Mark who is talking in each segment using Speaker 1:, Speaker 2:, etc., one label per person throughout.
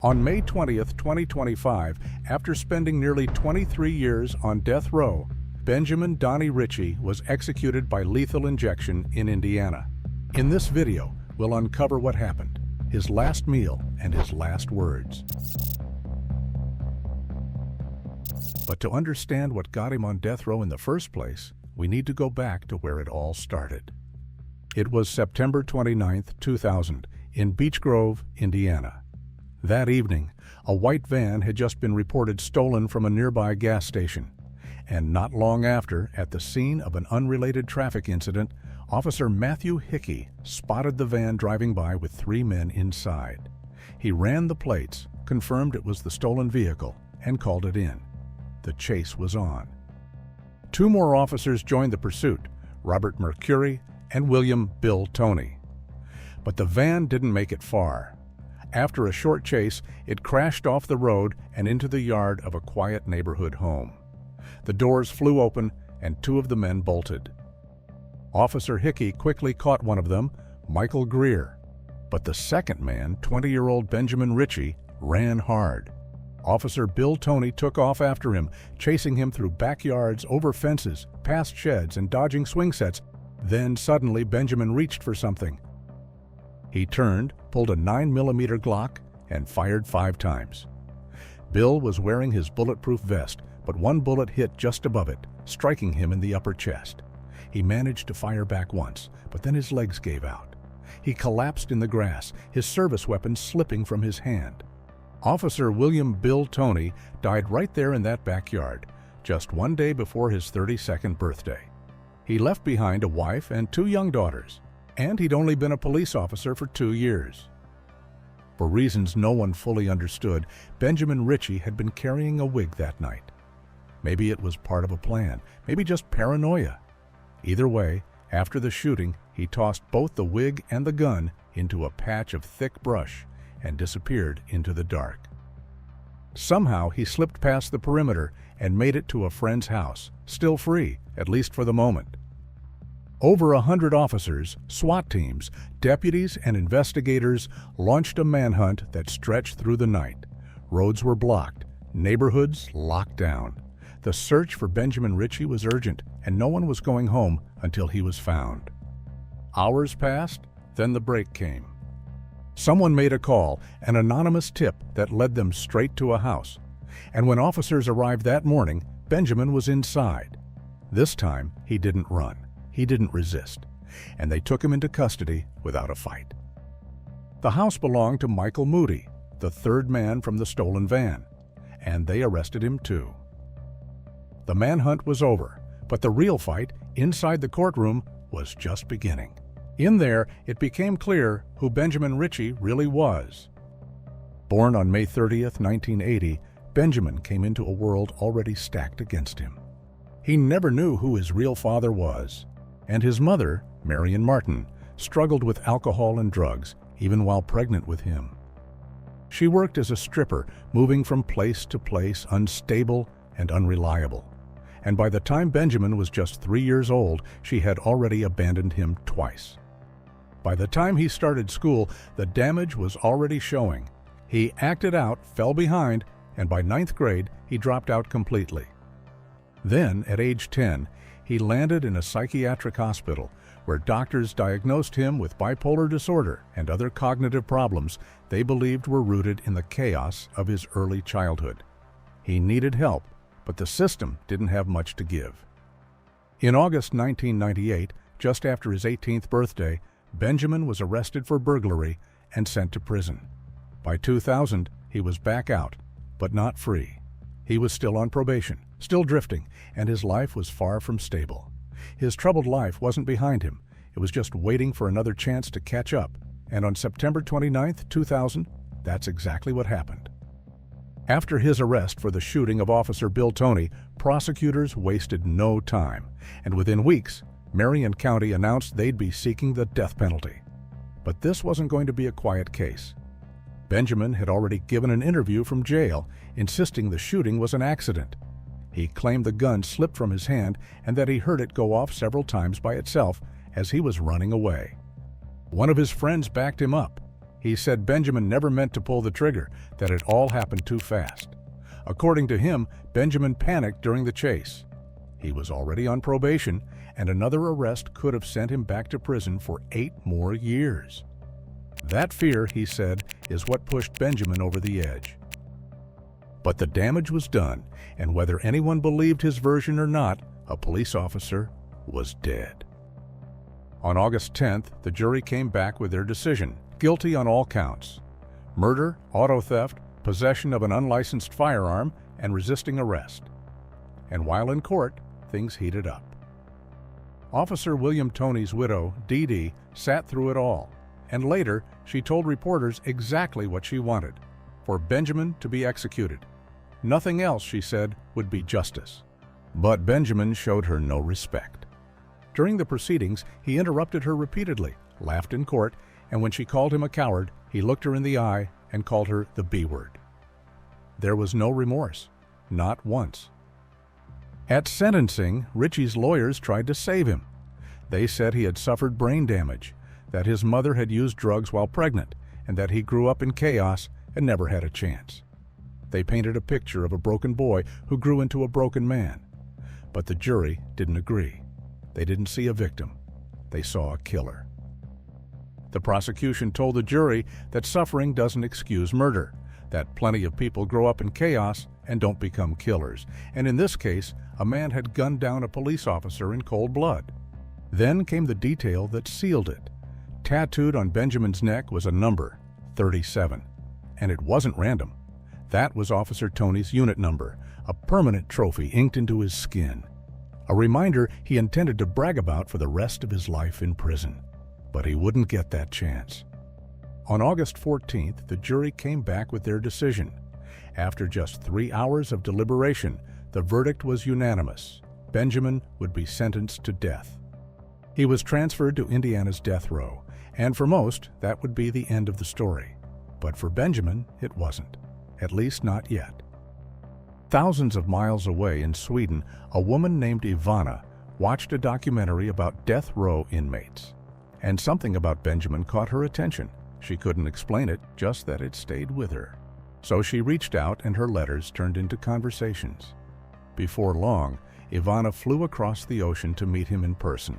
Speaker 1: On May 20th, 2025, after spending nearly 23 years on death row, Benjamin Donnie Ritchie was executed by lethal injection in Indiana. In this video, we'll uncover what happened, his last meal, and his last words. But to understand what got him on death row in the first place, we need to go back to where it all started. It was September 29, 2000, in Beech Grove, Indiana. That evening, a white van had just been reported stolen from a nearby gas station. And not long after, at the scene of an unrelated traffic incident, Officer Matthew Hickey spotted the van driving by with 3 men inside. He ran the plates, confirmed it was the stolen vehicle, and called it in. The chase was on. 2 more officers joined the pursuit, Robert Mercury and William "Bill" Toney. But the van didn't make it far. After a short chase, it crashed off the road and into the yard of a quiet neighborhood home. The doors flew open and 2 of the men bolted. Officer Hickey quickly caught one of them, Michael Greer. But the second man, 20-year-old Benjamin Ritchie, ran hard. Officer Bill Toney took off after him, chasing him through backyards, over fences, past sheds, and dodging swing sets. Then suddenly Benjamin reached for something. He turned, pulled a 9mm Glock, and fired 5 times. Bill was wearing his bulletproof vest, but one bullet hit just above it, striking him in the upper chest. He managed to fire back once, but then his legs gave out. He collapsed in the grass, his service weapon slipping from his hand. Officer William "Bill" Toney died right there in that backyard, just 1 day before his 32nd birthday. He left behind a wife and 2 young daughters. And he'd only been a police officer for 2 years. For reasons no one fully understood, Benjamin Ritchie had been carrying a wig that night. Maybe it was part of a plan, maybe just paranoia. Either way, after the shooting, he tossed both the wig and the gun into a patch of thick brush and disappeared into the dark. Somehow he slipped past the perimeter and made it to a friend's house, still free, at least for the moment. Over 100 officers, SWAT teams, deputies, and investigators launched a manhunt that stretched through the night. Roads were blocked, neighborhoods locked down. The search for Benjamin Ritchie was urgent, and no one was going home until he was found. Hours passed, then the break came. Someone made a call, an anonymous tip that led them straight to a house. And when officers arrived that morning, Benjamin was inside. This time, he didn't run. He didn't resist, and they took him into custody without a fight. The house belonged to Michael Moody, the 3rd man from the stolen van, and they arrested him too. The manhunt was over, but the real fight inside the courtroom was just beginning. In there, it became clear who Benjamin Ritchie really was. Born on May 30th, 1980, Benjamin came into a world already stacked against him. He never knew who his real father was. And his mother, Marion Martin, struggled with alcohol and drugs, even while pregnant with him. She worked as a stripper, moving from place to place, unstable and unreliable. And by the time Benjamin was just 3 years old, she had already abandoned him twice. By the time he started school, the damage was already showing. He acted out, fell behind, and by 9th grade, he dropped out completely. Then, at age 10, he landed in a psychiatric hospital where doctors diagnosed him with bipolar disorder and other cognitive problems they believed were rooted in the chaos of his early childhood. He needed help, but the system didn't have much to give. In August 1998, just after his 18th birthday, Benjamin was arrested for burglary and sent to prison. By 2000, he was back out, but not free. He was still on probation, still drifting, and his life was far from stable. His troubled life wasn't behind him. It was just waiting for another chance to catch up. And on September 29, 2000, that's exactly what happened. After his arrest for the shooting of Officer Bill Toney, prosecutors wasted no time. And within weeks, Marion County announced they'd be seeking the death penalty. But this wasn't going to be a quiet case. Benjamin had already given an interview from jail, insisting the shooting was an accident. He claimed the gun slipped from his hand and that he heard it go off several times by itself as he was running away. One of his friends backed him up. He said Benjamin never meant to pull the trigger, that it all happened too fast. According to him, Benjamin panicked during the chase. He was already on probation, and another arrest could have sent him back to prison for 8 more years. That fear, he said, is what pushed Benjamin over the edge. But the damage was done, and whether anyone believed his version or not, a police officer was dead. On August 10th, the jury came back with their decision, guilty on all counts: murder, auto theft, possession of an unlicensed firearm, and resisting arrest. And while in court, things heated up. Officer William Toney's widow, Dee Dee, sat through it all, and later she told reporters exactly what she wanted: for Benjamin to be executed. Nothing else, she said, would be justice. But Benjamin showed her no respect. During the proceedings, he interrupted her repeatedly, laughed in court, and when she called him a coward, he looked her in the eye and called her the B word. There was no remorse, not once. At sentencing, Ritchie's lawyers tried to save him. They said he had suffered brain damage, that his mother had used drugs while pregnant, and that he grew up in chaos and never had a chance. They painted a picture of a broken boy who grew into a broken man. But the jury didn't agree. They didn't see a victim. They saw a killer. The prosecution told the jury that suffering doesn't excuse murder, that plenty of people grow up in chaos and don't become killers, and in this case, a man had gunned down a police officer in cold blood. Then came the detail that sealed it. Tattooed on Benjamin's neck was a number, 37, and it wasn't random. That was Officer Toney's unit number, a permanent trophy inked into his skin. A reminder he intended to brag about for the rest of his life in prison. But he wouldn't get that chance. On August 14th, the jury came back with their decision. After just 3 hours of deliberation, the verdict was unanimous. Benjamin would be sentenced to death. He was transferred to Indiana's death row, and for most, that would be the end of the story. But for Benjamin, it wasn't. At least not yet. Thousands of miles away in Sweden, a woman named Ivana watched a documentary about death row inmates. And something about Benjamin caught her attention. She couldn't explain it, just that it stayed with her. So she reached out, and her letters turned into conversations. Before long, Ivana flew across the ocean to meet him in person.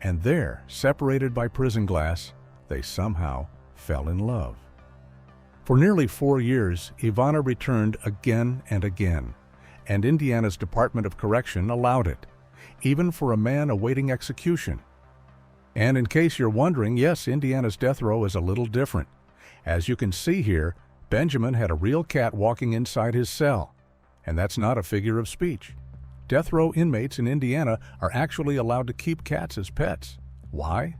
Speaker 1: And there, separated by prison glass, they somehow fell in love. For nearly 4 years, Ivana returned again and again, and Indiana's Department of Correction allowed it, even for a man awaiting execution. And in case you're wondering, yes, Indiana's death row is a little different. As you can see here, Benjamin had a real cat walking inside his cell, and that's not a figure of speech. Death row inmates in Indiana are actually allowed to keep cats as pets. Why?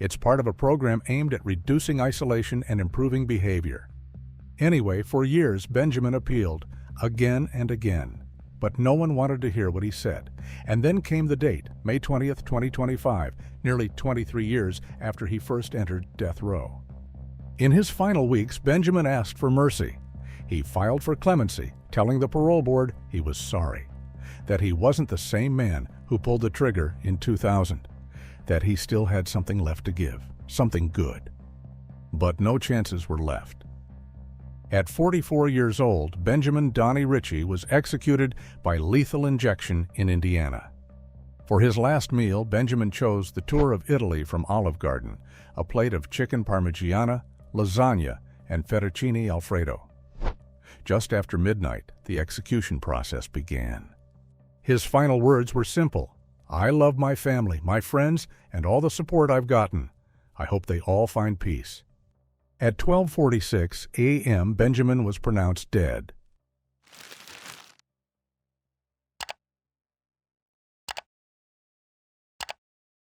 Speaker 1: It's part of a program aimed at reducing isolation and improving behavior. Anyway, for years, Benjamin appealed, again and again. But no one wanted to hear what he said. And then came the date, May 20th, 2025, nearly 23 years after he first entered death row. In his final weeks, Benjamin asked for mercy. He filed for clemency, telling the parole board he was sorry, that he wasn't the same man who pulled the trigger in 2000, that he still had something left to give, something good. But no chances were left. At 44 years old, Benjamin Donnie Ritchie was executed by lethal injection in Indiana. For his last meal, Benjamin chose the tour of Italy from Olive Garden, a plate of chicken parmigiana, lasagna, and fettuccine alfredo. Just after midnight, the execution process began. His final words were simple: "I love my family, my friends, and all the support I've gotten. I hope they all find peace." At 12:46 a.m., Benjamin was pronounced dead.